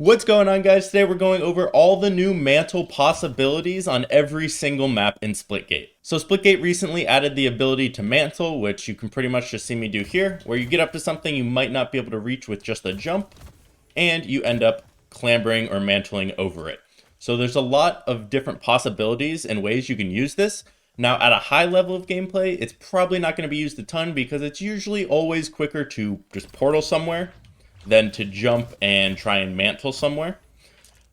What's going on, guys? Today we're going over all the new Mantle possibilities on every single map in Splitgate. So Splitgate recently added the ability to Mantle, which you can pretty much just see me do here, where you get up to something you might not be able to reach with just a jump, and you end up clambering or mantling over it. So there's a lot of different possibilities and ways you can use this. Now, at a high level of gameplay, it's probably not going to be used a ton because it's usually always quicker to just portal somewhere than to jump and try and mantle somewhere.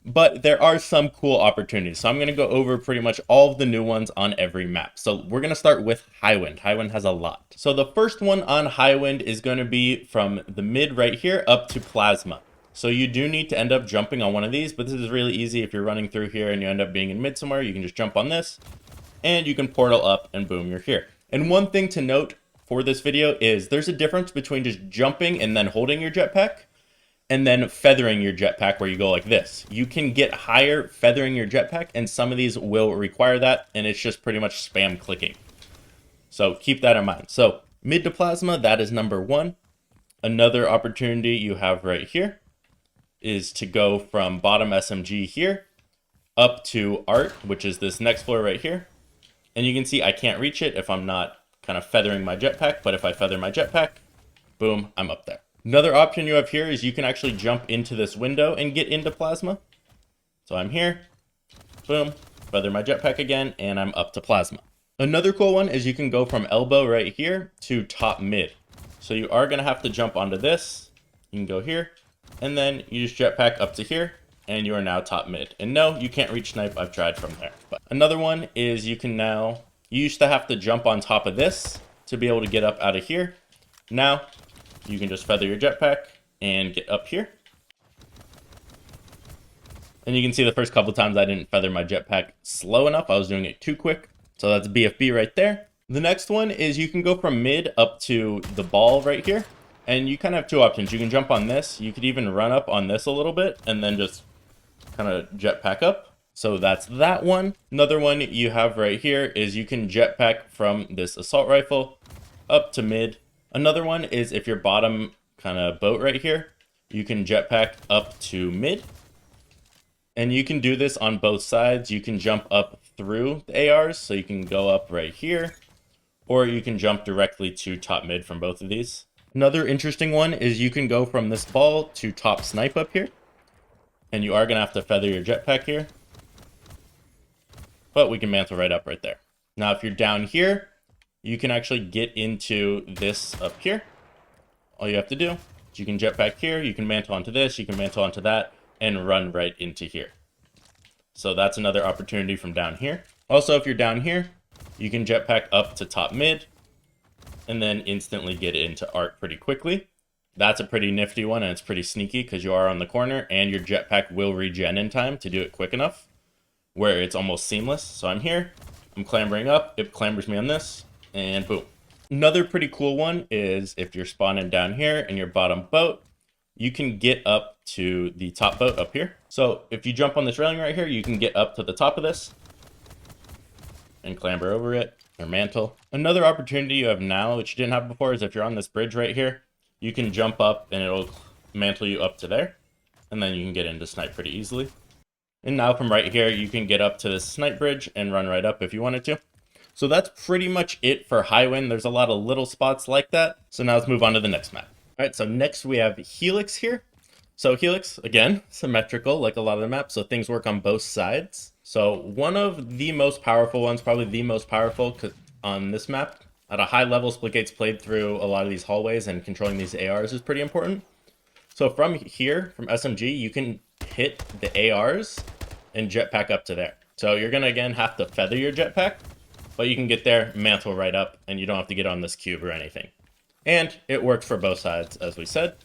But there are some cool opportunities. So I'm going to go over pretty much all of the new ones on every map. So we're going to start with Highwind. Highwind has a lot. So the first one on Highwind is going to be from the mid right here up to Plasma. So you do need to end up jumping on one of these, but this is really easy. If you're running through here and you end up being in mid somewhere, you can just jump on this and you can portal up and boom, you're here. And one thing to note for this video is there's a difference between just jumping and then holding your jetpack and then feathering your jetpack where you go like this. You can get higher feathering your jetpack, and some of these will require that, and it's just pretty much spam clicking. So keep that in mind. So mid to Plasma, that is number one. Another opportunity you have right here is to go from bottom SMG here up to Art, which is this next floor right here. And you can see I can't reach it if I'm not kind of feathering my jetpack, but if I feather my jetpack, boom, I'm up there. Another option you have here is you can actually jump into this window and get into Plasma. So I'm here, boom, feather my jetpack again, and I'm up to Plasma. Another cool one is you can go from elbow right here to top mid. So you are going to have to jump onto this. You can go here, and then you just jetpack up to here, and you are now top mid. And no, you can't reach snipe. I've tried from there. But another one is you used to have to jump on top of this to be able to get up out of here. Now you can just feather your jetpack and get up here. And you can see the first couple times I didn't feather my jetpack slow enough. I was doing it too quick. So that's BFB right there. The next one is you can go from mid up to the ball right here. And you kind of have two options. You can jump on this. You could even run up on this a little bit and then just kind of jetpack up. So that's that one. Another one you have right here is you can jetpack from this assault rifle up to mid. Another one is if your bottom kind of boat right here, you can jetpack up to mid. And you can do this on both sides. You can jump up through the ARs, so you can go up right here, or you can jump directly to top mid from both of these. Another interesting one is you can go from this ball to top snipe up here. And you are going to have to feather your jetpack here. But we can mantle right up right there. Now, if you're down here, you can actually get into this up here. All you have to do is you can jetpack here, you can mantle onto this, you can mantle onto that, and run right into here. So that's another opportunity from down here. Also, if you're down here, you can jetpack up to top mid, and then instantly get into Art pretty quickly. That's a pretty nifty one, and it's pretty sneaky because you are on the corner, and your jetpack will regen in time to do it quick enough, where it's almost seamless. So I'm here, I'm clambering up, it clambers me on this, and boom. Another pretty cool one is if you're spawning down here in your bottom boat, you can get up to the top boat up here. So if you jump on this railing right here, you can get up to the top of this and clamber over it or mantle. Another opportunity you have now, which you didn't have before, is if you're on this bridge right here, you can jump up and it'll mantle you up to there. And then you can get into snipe pretty easily. And now from right here, you can get up to this snipe bridge and run right up if you wanted to. So that's pretty much it for Highwind. There's a lot of little spots like that. So now let's move on to the next map. All right, so next we have Helix here. So Helix, again, symmetrical like a lot of the maps, so things work on both sides. So one of the most powerful ones, probably the most powerful on this map, at a high level, Splitgate's played through a lot of these hallways, and controlling these ARs is pretty important. So from here, from SMG, you can hit the ARs and jetpack up to there. So you're gonna, again, have to feather your jetpack, but you can get there, mantle right up, and you don't have to get on this cube or anything. And it works for both sides, as we said,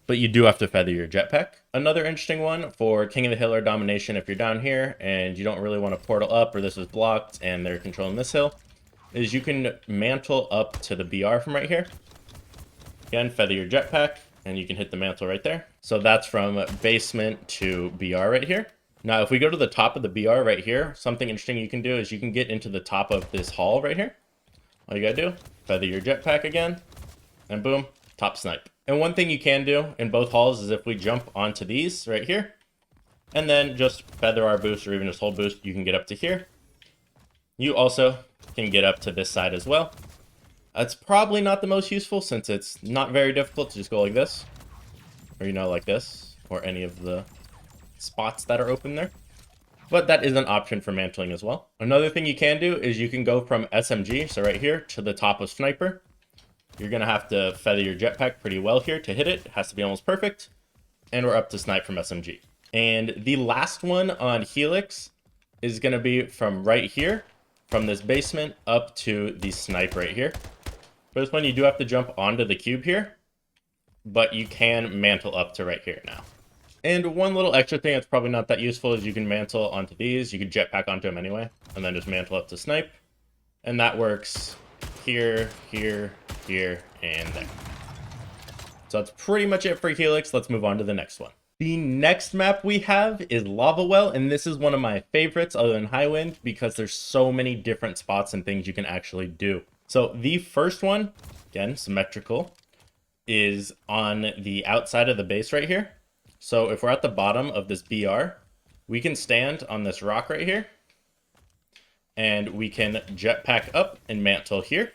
but you do have to feather your jetpack. Another interesting one for King of the Hill or Domination, if you're down here and you don't really want to portal up, or this is blocked and they're controlling this hill, is you can mantle up to the BR from right here. Again, feather your jetpack, and you can hit the mantle right there. So that's from basement to BR right here. Now, if we go to the top of the BR right here, something interesting you can do is you can get into the top of this hall right here. All you gotta do, feather your jetpack again, and boom, top snipe. And one thing you can do in both halls is if we jump onto these right here, and then just feather our boost or even just hold boost, you can get up to here. You also can get up to this side as well. That's probably not the most useful since it's not very difficult to just go like this. Or, like this. Or any of the spots that are open there. But that is an option for mantling as well. Another thing you can do is you can go from SMG, so right here, to the top of Sniper. You're going to have to feather your jetpack pretty well here to hit it. It has to be almost perfect. And we're up to Snipe from SMG. And the last one on Helix is going to be from right here, from this basement up to the Snipe right here. For this one, you do have to jump onto the cube here, but you can mantle up to right here now. And one little extra thing that's probably not that useful is you can mantle onto these. You can jetpack onto them anyway, and then just mantle up to Snipe. And that works here, here, here, and there. So that's pretty much it for Helix. Let's move on to the next one. The next map we have is Lavawell, and this is one of my favorites other than Highwind because there's so many different spots and things you can actually do. So the first one, again, symmetrical, is on the outside of the base right here. So if we're at the bottom of this BR, we can stand on this rock right here, and we can jetpack up and mantle here.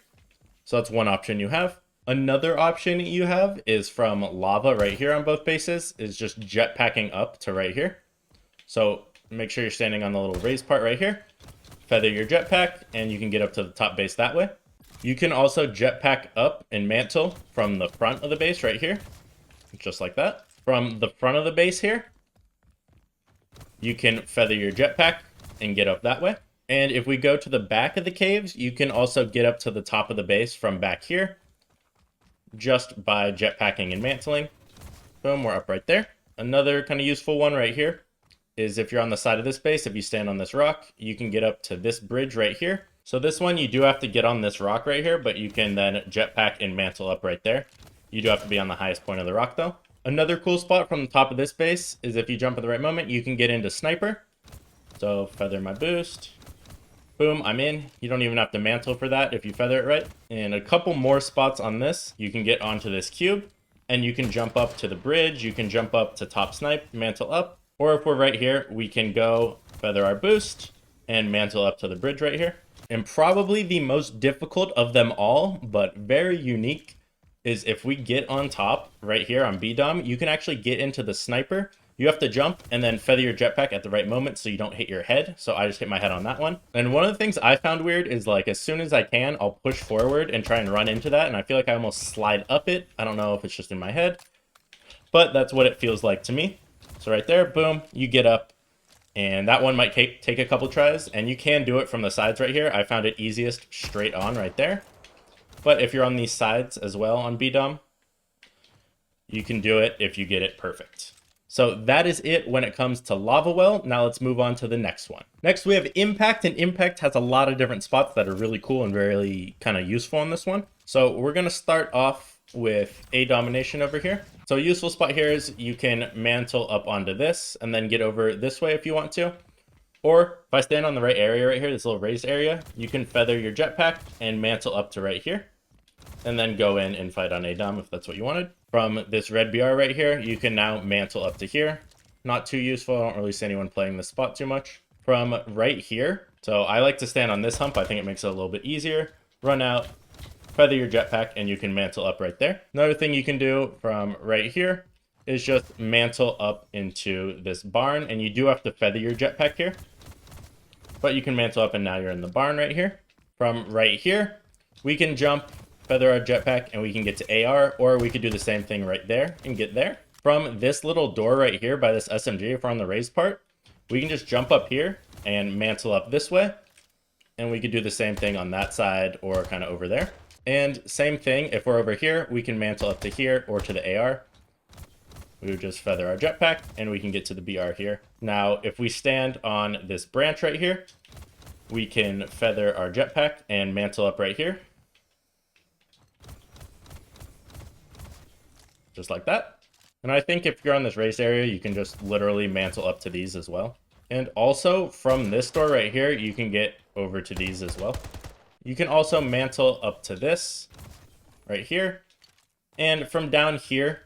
So that's one option you have. Another option you have is from lava right here on both bases, is just jetpacking up to right here. So make sure you're standing on the little raised part right here. Feather your jetpack, and you can get up to the top base that way. You can also jetpack up and mantle from the front of the base right here, just like that. From the front of the base here, you can feather your jetpack and get up that way. And if we go to the back of the caves, you can also get up to the top of the base from back here, just by jetpacking and mantling. Boom, we're up right there. Another kind of useful one right here is if you're on the side of this base, if you stand on this rock, you can get up to this bridge right here. So this one, you do have to get on this rock right here, but you can then jetpack and mantle up right there. You do have to be on the highest point of the rock though. Another cool spot from the top of this base is if you jump at the right moment, you can get into Sniper. So feather my boost. Boom, I'm in. You don't even have to mantle for that if you feather it right. And a couple more spots on this, you can get onto this cube, and you can jump up to the bridge. You can jump up to top Snipe, mantle up. Or if we're right here, we can go feather our boost and mantle up to the bridge right here. And probably the most difficult of them all, but very unique, is if we get on top right here on B-Dom, you can actually get into the Sniper. You have to jump and then feather your jetpack at the right moment so you don't hit your head. So I just hit my head on that one. And one of the things I found weird is like as soon as I can, I'll push forward and try and run into that. And I feel like I almost slide up it. I don't know if it's just in my head, but that's what it feels like to me. So right there, boom, you get up. And that one might take a couple tries. And you can do it from the sides right here. I found it easiest straight on right there. But if you're on these sides as well on B-Dom, you can do it if you get it perfect. So that is it when it comes to Lavawell. Now let's move on to the next one. Next we have Impact, and Impact has a lot of different spots that are really cool and really kind of useful on this one. So we're going to start off with A Domination over here. So a useful spot here is you can mantle up onto this and then get over this way if you want to. Or if I stand on the right area right here, this little raised area, you can feather your jetpack and mantle up to right here. And then go in and fight on A-Dom if that's what you wanted. From this red BR right here, you can now mantle up to here. Not too useful. I don't really see anyone playing this spot too much. From right here, so I like to stand on this hump. I think it makes it a little bit easier. Run out, feather your jetpack, and you can mantle up right there. Another thing you can do from right here is just mantle up into this barn. And you do have to feather your jetpack here. But you can mantle up and now you're in the barn right here. From right here, we can jump, feather our jetpack, and we can get to AR, or we could do the same thing right there and get there. From this little door right here by this SMG, if we're on the raised part, we can just jump up here and mantle up this way, and we could do the same thing on that side or kind of over there. And same thing, if we're over here, we can mantle up to here or to the AR. We would just feather our jetpack, and we can get to the BR here. Now, if we stand on this branch right here, we can feather our jetpack and mantle up right here. Just like that. And I think if you're on this raised area, you can just literally mantle up to these as well. And also from this door right here, you can get over to these as well. You can also mantle up to this right here. And from down here,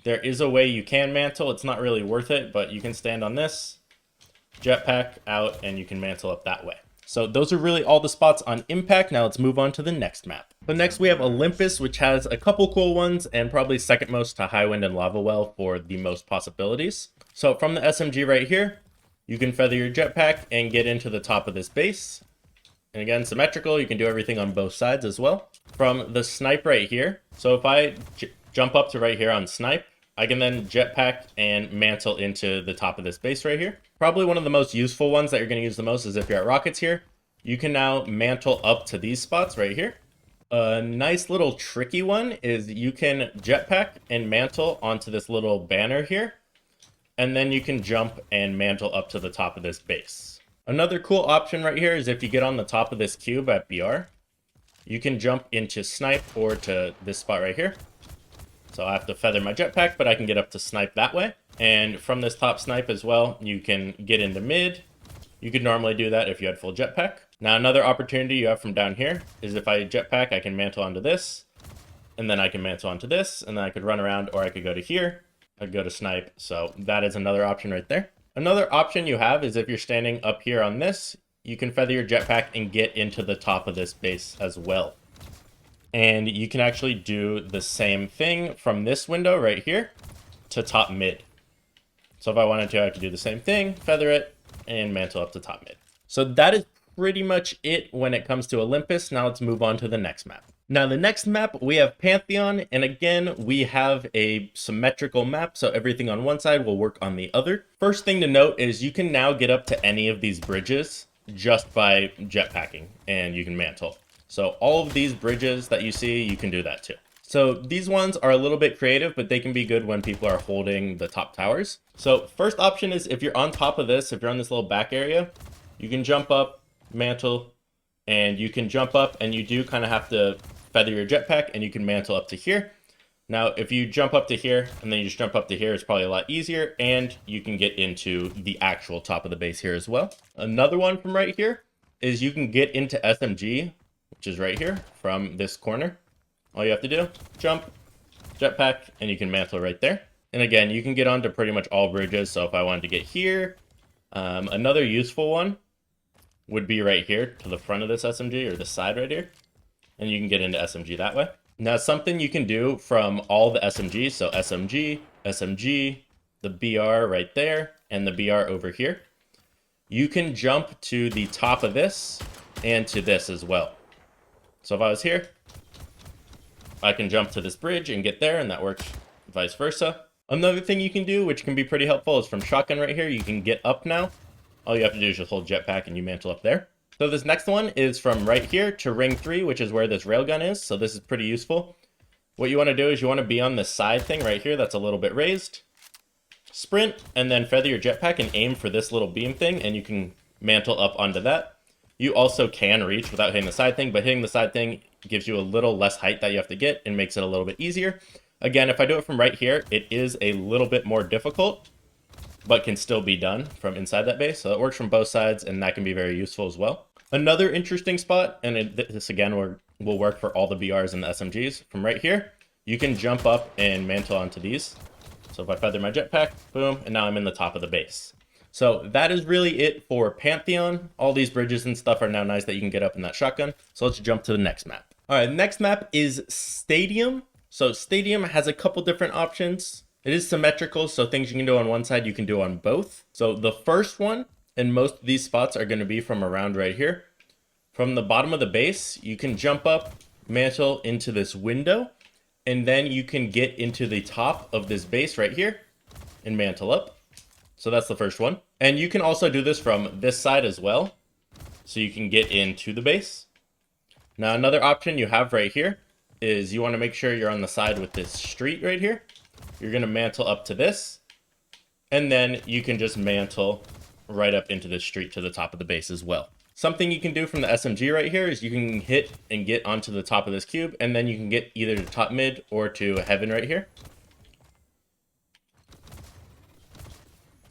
there is a way you can mantle. It's not really worth it, but you can stand on this, jetpack out, and you can mantle up that way. So those are really all the spots on Impact. Now let's move on to the next map. So next we have Olympus, which has a couple cool ones, and probably second most to Highwind and Lavawell for the most possibilities. So from the SMG right here, you can feather your jetpack and get into the top of this base. And again, symmetrical, you can do everything on both sides as well. From the snipe right here, so if I jump up to right here on snipe, I can then jetpack and mantle into the top of this base right here. Probably one of the most useful ones that you're going to use the most is if you're at rockets here. You can now mantle up to these spots right here. A nice little tricky one is you can jetpack and mantle onto this little banner here. And then you can jump and mantle up to the top of this base. Another cool option right here is if you get on the top of this cube at BR, you can jump into snipe or to this spot right here. So I have to feather my jetpack, but I can get up to snipe that way. And from this top snipe as well, you can get into mid. You could normally do that if you had full jetpack. Now another opportunity you have from down here is if I jetpack, I can mantle onto this, and then I can mantle onto this, and then I could run around, or I could go to here, I could go to snipe. So that is another option right there. Another option you have is if you're standing up here on this, you can feather your jetpack and get into the top of this base as well. And you can actually do the same thing from this window right here to top mid. So if I wanted to, I could do the same thing, feather it, and mantle up to top mid. So that is pretty much it when it comes to Olympus. Now let's move on to the next map. Now the next map, we have Pantheon, and again, we have a symmetrical map, so everything on one side will work on the other. First thing to note is you can now get up to any of these bridges just by jetpacking, and you can mantle. So all of these bridges that you see, you can do that too. So these ones are a little bit creative, but they can be good when people are holding the top towers. So first option is if you're on top of this, if you're on this little back area, you can jump up, mantle, and you can jump up, and you do kind of have to feather your jetpack, and you can mantle up to here. Now, if you jump up to here, and then you just jump up to here, it's probably a lot easier, and you can get into the actual top of the base here as well. Another one from right here is you can get into SMG, which is right here from this corner. All you have to do, jump, jetpack, and you can mantle right there. And again, you can get onto pretty much all bridges. So if I wanted to get here, another useful one would be right here to the front of this SMG, or the side right here. And you can get into SMG that way. Now, something you can do from all the SMGs, so SMG, SMG, the BR right there, and the BR over here, you can jump to the top of this and to this as well. So if I was here, I can jump to this bridge and get there, and that works vice versa. Another thing you can do, which can be pretty helpful, is from shotgun right here, you can get up now. All you have to do is just hold jetpack and you mantle up there. So this next one is from right here to ring 3, which is where this railgun is. So this is pretty useful. What you want to do is you want to be on this side thing right here that's a little bit raised. Sprint, and then feather your jetpack and aim for this little beam thing, and you can mantle up onto that. You also can reach without hitting the side thing, but hitting the side thing gives you a little less height that you have to get and makes it a little bit easier. Again, if I do it from right here, it is a little bit more difficult, but can still be done from inside that base. So it works from both sides, and that can be very useful as well. Another interesting spot, and this again will work for all the BRs and the SMGs, from right here, you can jump up and mantle onto these. So if I feather my jetpack, boom, and now I'm in the top of the base. So that is really it for Pantheon. All these bridges and stuff are now nice that you can get up in that shotgun. So let's jump to the next map. All right, next map is Stadium. So Stadium has a couple different options. It is symmetrical, so things you can do on one side, you can do on both. So the first one, and most of these spots are going to be from around right here. From the bottom of the base, you can jump up, mantle into this window, and then you can get into the top of this base right here and mantle up. So that's the first one. And you can also do this from this side as well, so you can get into the base. Now another option you have right here is you want to make sure you're on the side with this street right here. You're going to mantle up to this, and then you can just mantle right up into the street to the top of the base as well. Something you can do from the SMG right here is you can hit and get onto the top of this cube, and then you can get either to top mid or to heaven right here.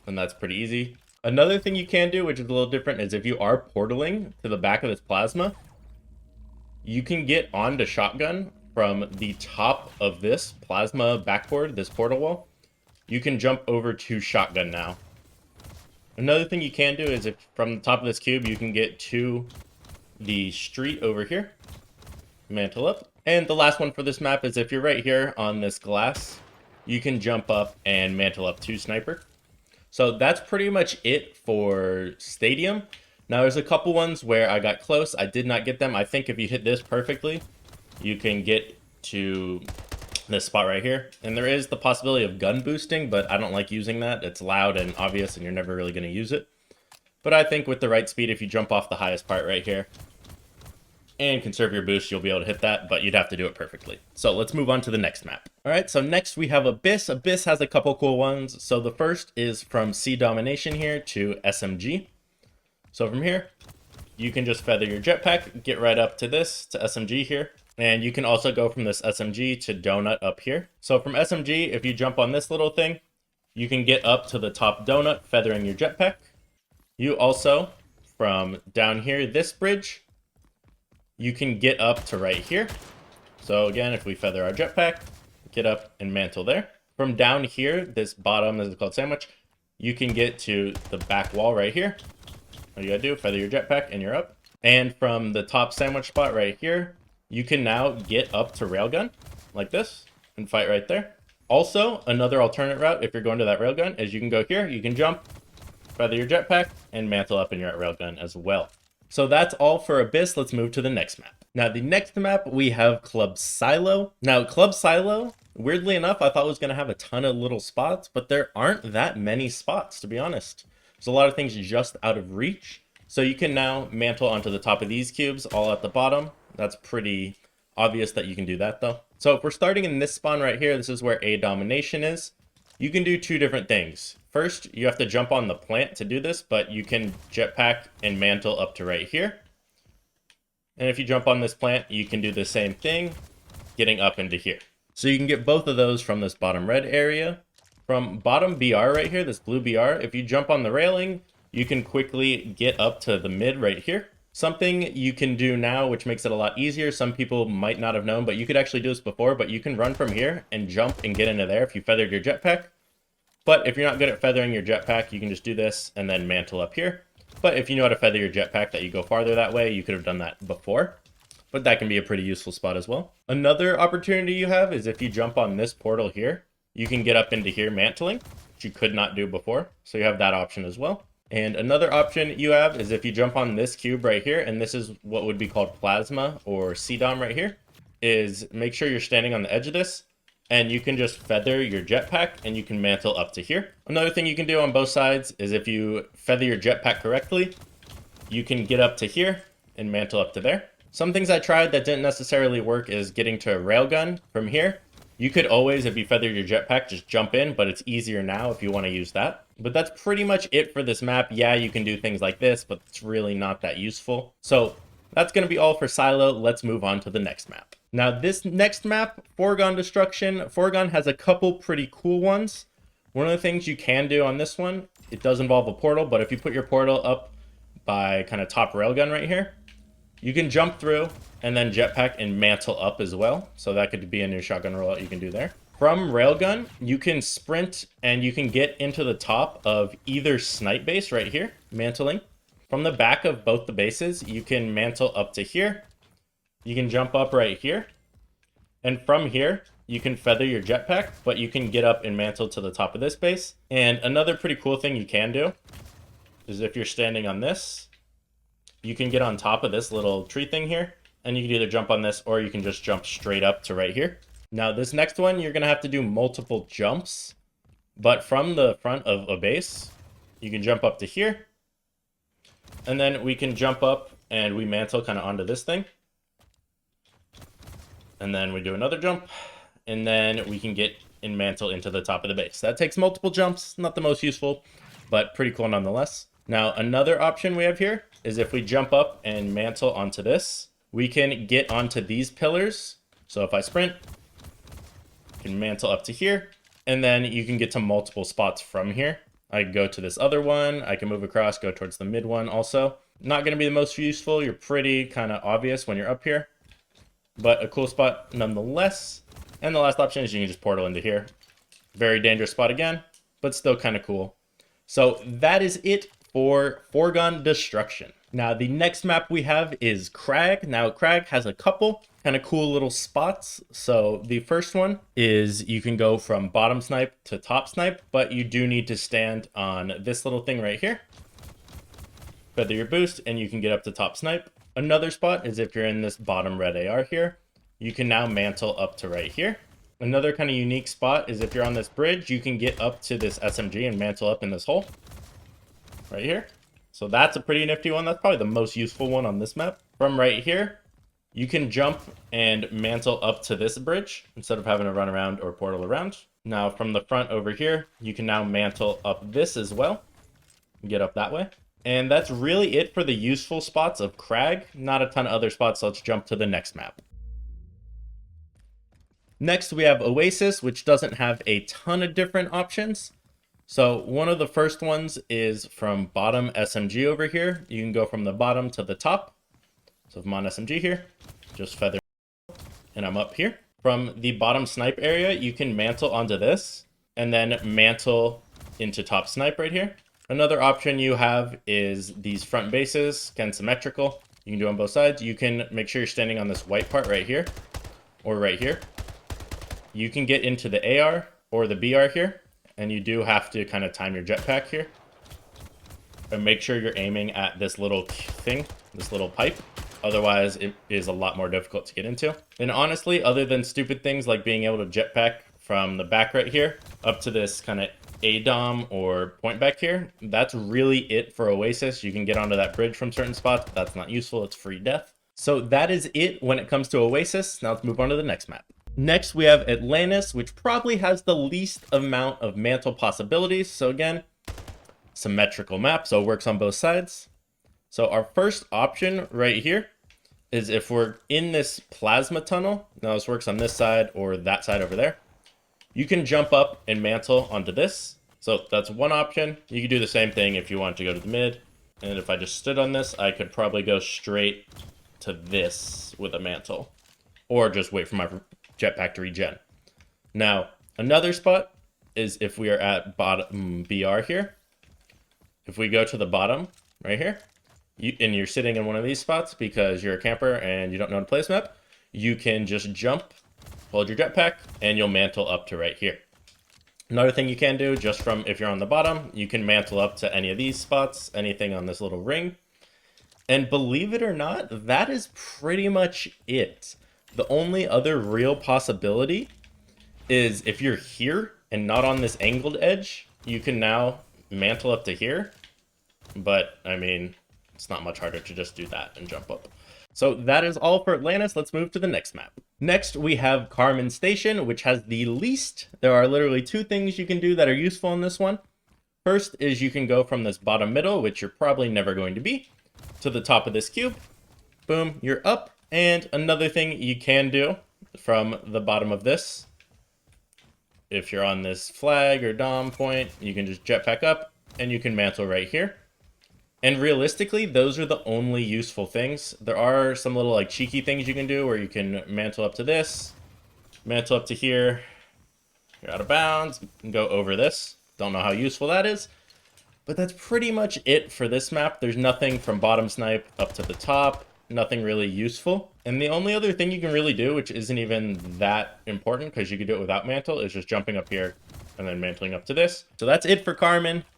And that's pretty easy. Another thing you can do, which is a little different, is if you are portaling to the back of this plasma, you can get onto shotgun from the top of this plasma backboard, this portal wall, you can jump over to shotgun now. Another thing you can do is if from the top of this cube, you can get to the street over here, mantle up. And the last one for this map is if you're right here on this glass, you can jump up and mantle up to sniper. So that's pretty much it for Stadium. Now there's a couple ones where I got close. I did not get them. I think if you hit this perfectly, you can get to this spot right here. And there is the possibility of gun boosting, but I don't like using that. It's loud and obvious and you're never really going to use it. But I think with the right speed, if you jump off the highest part right here and conserve your boost, you'll be able to hit that, but you'd have to do it perfectly. So let's move on to the next map. All right, so next we have Abyss. Abyss has a couple cool ones. So the first is from Sea Domination here to SMG. So from here, you can just feather your jetpack, get right up to this, to SMG here. And you can also go from this SMG to Donut up here. So from SMG, if you jump on this little thing, you can get up to the top donut, feathering your jetpack. You also, from down here, this bridge, you can get up to right here. So again, if we feather our jetpack, get up and mantle there. From down here, this bottom, this is called sandwich, you can get to the back wall right here. All you gotta do, feather your jetpack and you're up. And from the top sandwich spot right here, you can now get up to railgun like this and fight right there. Also, another alternate route, if you're going to that railgun, is you can go here, you can jump, feather your jetpack, and mantle up and you're at railgun as well. So that's all for Abyss. Let's move to the next map. Now, the next map, we have Club Silo. Now, Club Silo, weirdly enough, I thought was going to have a ton of little spots, but there aren't that many spots, to be honest. There's a lot of things just out of reach. So you can now mantle onto the top of these cubes, all at the bottom. That's pretty obvious that you can do that, though. So if we're starting in this spawn right here, this is where A Domination is. You can do two different things. First, you have to jump on the plant to do this, but you can jetpack and mantle up to right here. And if you jump on this plant, you can do the same thing, getting up into here. So you can get both of those from this bottom red area. From bottom BR right here, this blue BR, if you jump on the railing, you can quickly get up to the mid right here. Something you can do now, which makes it a lot easier, some people might not have known, but you could actually do this before, but you can run from here and jump and get into there if you feathered your jetpack. But if you're not good at feathering your jetpack, you can just do this and then mantle up here. But if you know how to feather your jetpack that you go farther that way, you could have done that before. But that can be a pretty useful spot as well. Another opportunity you have is if you jump on this portal here, you can get up into here mantling, which you could not do before. So you have that option as well. And another option you have is if you jump on this cube right here, and this is what would be called plasma or CDOM right here, is make sure you're standing on the edge of this, and you can just feather your jetpack and you can mantle up to here. Another thing you can do on both sides is if you feather your jetpack correctly, you can get up to here and mantle up to there. Some things I tried that didn't necessarily work is getting to a railgun from here. You could always, if you feather your jetpack, just jump in, but it's easier now if you want to use that. But that's pretty much it for this map. Yeah, you can do things like this, but it's really not that useful. So that's going to be all for Silo. Let's move on to the next map. Now, this next map, Foregone Destruction. Foregone has a couple pretty cool ones. One of the things you can do on this one, it does involve a portal, but if you put your portal up by kind of top railgun right here, you can jump through and then jetpack and mantle up as well. So that could be a new shotgun rollout you can do there. From railgun, you can sprint and you can get into the top of either snipe base right here, mantling. From the back of both the bases, you can mantle up to here. You can jump up right here. And from here, you can feather your jetpack, but you can get up and mantle to the top of this base. And another pretty cool thing you can do is if you're standing on this, you can get on top of this little tree thing here, and you can either jump on this or you can just jump straight up to right here. Now, this next one, you're going to have to do multiple jumps, but from the front of a base, you can jump up to here, and then we can jump up and we mantle kind of onto this thing. And then we do another jump, and then we can get and mantle into the top of the base. That takes multiple jumps, not the most useful, but pretty cool nonetheless. Now, another option we have here is if we jump up and mantle onto this, we can get onto these pillars. So if I sprint, I can mantle up to here, and then you can get to multiple spots from here. I can go to this other one, I can move across, go towards the mid one also. Not going to be the most useful, you're pretty kind of obvious when you're up here. but a cool spot nonetheless. And the last option is you can just portal into here. Very dangerous spot again, but still kind of cool. So that is it for Foregone Destruction. Now, the next map we have is Crag. Now, Crag has a couple kind of cool little spots. So the first one is you can go from bottom snipe to top snipe, but you do need to stand on this little thing right here. Feather your boost, and you can get up to top snipe. Another spot is if you're in this bottom red AR here, you can now mantle up to right here. Another kind of unique spot is if you're on this bridge, you can get up to this SMG and mantle up in this hole right here. So that's a pretty nifty one. That's probably the most useful one on this map. From right here, you can jump and mantle up to this bridge instead of having to run around or portal around. Now from the front over here, you can now mantle up this as well. Get up that way. And that's really it for the useful spots of Crag. Not a ton of other spots. So let's jump to the next map. Next, we have Oasis, which doesn't have a ton of different options. So one of the first ones is from bottom SMG over here. You can go from the bottom to the top. So if I'm on SMG here, just feather, and I'm up here. From the bottom snipe area, you can mantle onto this, and then mantle into top snipe right here. Another option you have is these front bases, again symmetrical. You can do on both sides. You can make sure you're standing on this white part right here, or right here. You can get into the AR or the BR here. And you do have to kind of time your jetpack here. And make sure you're aiming at this little thing, this little pipe. Otherwise, it is a lot more difficult to get into. And honestly, other than stupid things like being able to jetpack from the back right here up to this kind of ADOM or point back here, that's really it for Oasis. You can get onto that bridge from certain spots, but that's not useful. It's free death. So that is it when it comes to Oasis. Now let's move on to the next map. Next, we have Atlantis, which probably has the least amount of mantle possibilities. So again, symmetrical map, so it works on both sides. So our first option right here is if we're in this plasma tunnel. Now this works on this side or that side over there. You can jump up and mantle onto this. So that's one option. You could do the same thing if you want to go to the mid. And if I just stood on this, I could probably go straight to this with a mantle. Or just wait for my jetpack to regen. Now, another spot is if we are at bottom BR here. If we go to the bottom right here, and you're sitting in one of these spots because you're a camper and you don't know how to play this map, you can just jump, hold your jetpack, and you'll mantle up to right here. Another thing you can do, just from if you're on the bottom, you can mantle up to any of these spots, anything on this little ring. And believe it or not, that is pretty much it. The only other real possibility is if you're here and not on this angled edge, you can now mantle up to here. But, I mean, it's not much harder to just do that and jump up. So that is all for Atlantis. Let's move to the next map. Next, we have Karman Station, which has the least. There are literally two things you can do that are useful in this one. First is you can go from this bottom middle, which you're probably never going to be, to the top of this cube. Boom, you're up. And another thing you can do from the bottom of this, if you're on this flag or dom point, you can just jetpack up and you can mantle right here. And realistically, those are the only useful things. There are some little like cheeky things you can do where you can mantle up to this, mantle up to here, you're out of bounds, and go over this. Don't know how useful that is, but that's pretty much it for this map. There's nothing from bottom snipe up to the top. Nothing really useful. And the only other thing you can really do, which isn't even that important because you can do it without mantle, is just jumping up here and then mantling up to this. So that's it for Karman.